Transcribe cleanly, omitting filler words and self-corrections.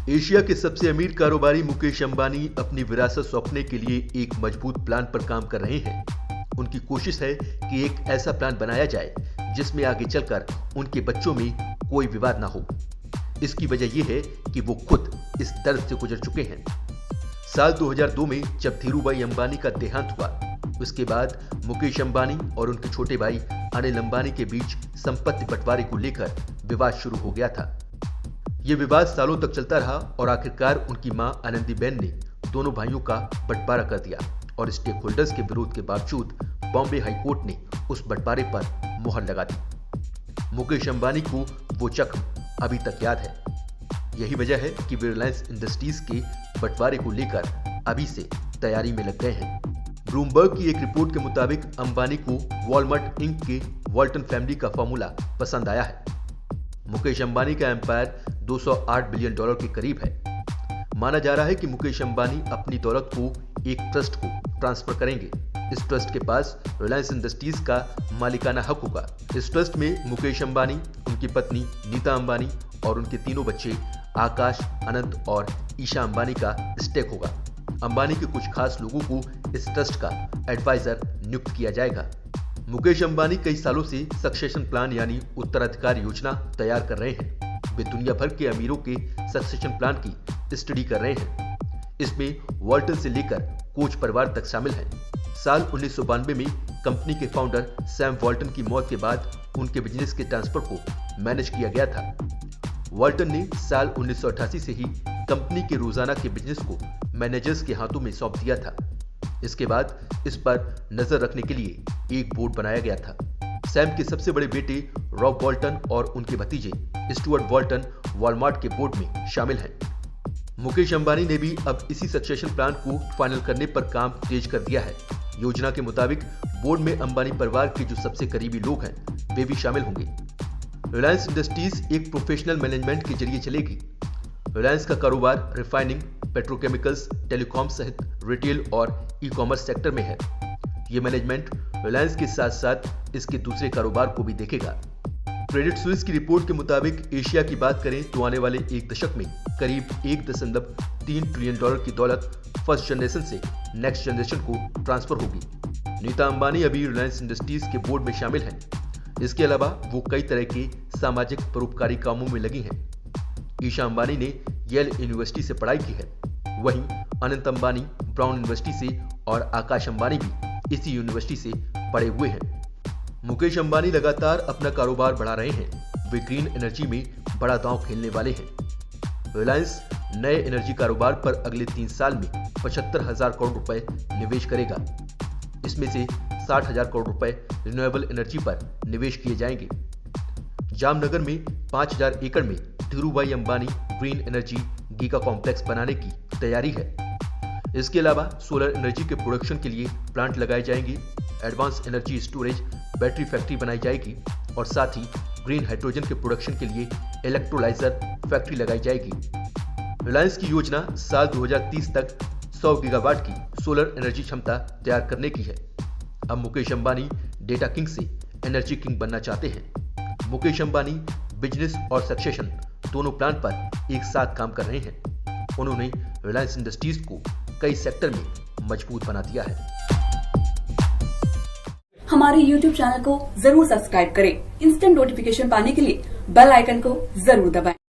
Asia के सबसे अमीर कारोबारी मुकेश अंबानी अपनी विरासत सौंपने के लिए एक मजबूत प्लान पर काम कर रहे हैं। उनकी कोशिश है कि एक ऐसा प्लान बनाया जाए जिसमें आगे चलकर उनके बच्चों में कोई विवाद ना हो। इसकी वजह यह है कि वो खुद इस दर्द से गुजर चुके हैं। साल 2002 में जब धीरूभाई अंबानी का देहांत हुआ, उसके बाद मुकेश अंबानी और उनके छोटे भाई अनिल अंबानी के बीच संपत्ति बंटवारे को लेकर विवाद शुरू हो गया था। यह विवाद सालों तक चलता रहा और आखिरकार उनकी मां आनंदीबेन ने दोनों भाइयों का बंटवारा कर दिया और स्टेक होल्डर्स के विरोध के बावजूद बॉम्बे हाईकोर्ट ने उस बंटवारे पर मुहर लगा दी। मुकेश अंबानी को वो जख्म अभी तक याद है। यही वजह है कि वे रिलायंस इंडस्ट्रीज के बंटवारे को लेकर अभी से तैयारी में लग गए हैं। ब्लूमबर्ग की एक रिपोर्ट के मुताबिक अंबानी को वॉलमार्ट इंक के वॉल्टन फैमिली का फॉर्मूला पसंद आया है। मुकेश अंबानी का एम्पायर $208 बिलियन के करीब है। माना जा रहा है कि मुकेश अंबानी अपनी दौलत को एक ट्रस्ट को ट्रांसफर करेंगे। इस ट्रस्ट के पास रिलायंस इंडस्ट्रीज का मालिकाना हक होगा। इस ट्रस्ट में मुकेश अंबानी, उनकी पत्नी नीता अंबानी और उनके तीनों बच्चे आकाश, अनंत और ईशा अंबानी का स्टेक होगा। अंबानी के कुछ खास लोगों को इस ट्रस्ट का एडवाइजर नियुक्त किया जाएगा। मुकेश अंबानी कई सालों से सक्सेशन प्लान यानी उत्तराधिकार योजना तैयार कर रहे हैं। वे दुनिया भर के अमीरों के सक्सेशन प्लान की स्टडी कर रहे हैं। इसमें वॉल्टन से लेकर कोच परिवार तक शामिल हैं। साल 1992 में कंपनी के फाउंडर सैम वॉल्टन की मौत के बाद उनके बिजनेस के ट्रांसफर को मैनेज किया गया था। वॉल्टन ने साल 1988 से ही कंपनी के रोजाना के बिजनेस को मैनेजर्स के हाथों में सौंप दिया था। इसके बाद इस पर नजर रखने के लिए एक बोर्ड बनाया गया था। सैम के सबसे बड़े बेटे रॉब वॉल्टन और उनके भतीजे स्टुअर्ट वॉल्टन वॉलमार्ट के बोर्ड में शामिल हैं। मुकेश अंबानी ने भी अब इसी सक्सेशन प्लान को फाइनल करने पर काम तेज कर दिया है। योजना के मुताबिक बोर्ड में अंबानी परिवार के जो सबसे करीबी लोग हैं वे भी शामिल होंगे। रिलायंस इंडस्ट्रीज एक प्रोफेशनल मैनेजमेंट के जरिए चलेगी। रिलायंस का कारोबार रिफाइनिंग, पेट्रोकेमिकल्स, टेलीकॉम सहित रिटेल और ई कॉमर्स सेक्टर में है। ये मैनेजमेंट रिलायंस के साथ साथ इसके दूसरे कारोबार को भी देखेगा। क्रेडिट स्विस की रिपोर्ट के मुताबिक एशिया की बात करें तो आने वाले एक दशक में करीब $1.3 ट्रिलियन की दौलत फर्स्ट जनरेशन से नेक्स्ट जनरेशन को ट्रांसफर होगी। नीता अंबानी अभी रिलायंस इंडस्ट्रीज के बोर्ड में शामिल हैं। इसके अलावा वो कई तरह के सामाजिक परोपकारी कामों में लगी हैं। ईशा अंबानी ने येल यूनिवर्सिटी से पढ़ाई की है। वहीं अनंत अंबानी ब्राउन यूनिवर्सिटी से और आकाश अंबानी भी इसी यूनिवर्सिटी से पढ़े हुए हैं। मुकेश अंबानी लगातार अपना कारोबार बढ़ा रहे हैं। वे ग्रीन एनर्जी में बड़ा दांव खेलने वाले हैं। रिलायंस नए एनर्जी कारोबार पर अगले 3 साल में 75,000 करोड़ रुपए निवेश करेगा। इसमें से 60,000 करोड़ रुपए रिन्यूएबल एनर्जी पर निवेश किए जाएंगे। जामनगर में 5,000 एकड़ में Dhirubhai Ambani green energy giga complex बनाने की तैयारी है। इसके अलावा सोलर एनर्जी के प्रोडक्शन के लिए प्लांट लगाए जाएंगे। Advance energy storage battery factory बनाई जाएगी और साथ ही ग्रीन हाइड्रोजन के प्रोडक्शन के लिए इलेक्ट्रोलाइजर फैक्ट्री लगाई जाएगी। रिलायंस की योजना साल 2030 तक 100 गीगावाट की सोलर एनर्जी क्षमता तैयार करने की है। अब मुकेश अंबानी डेटा किंग से एनर्जी किंग बनना चाहते हैं। मुकेश अंबानी बिजनेस और सक्सेशन दोनों प्लान पर एक साथ काम कर रहे हैं। उन्होंने रिलायंस इंडस्ट्रीज को कई सेक्टर में मजबूत बना दिया है। हमारे YouTube चैनल को जरूर सब्सक्राइब करें। इंस्टेंट नोटिफिकेशन पाने के लिए बेल आइकन को जरूर दबाएं।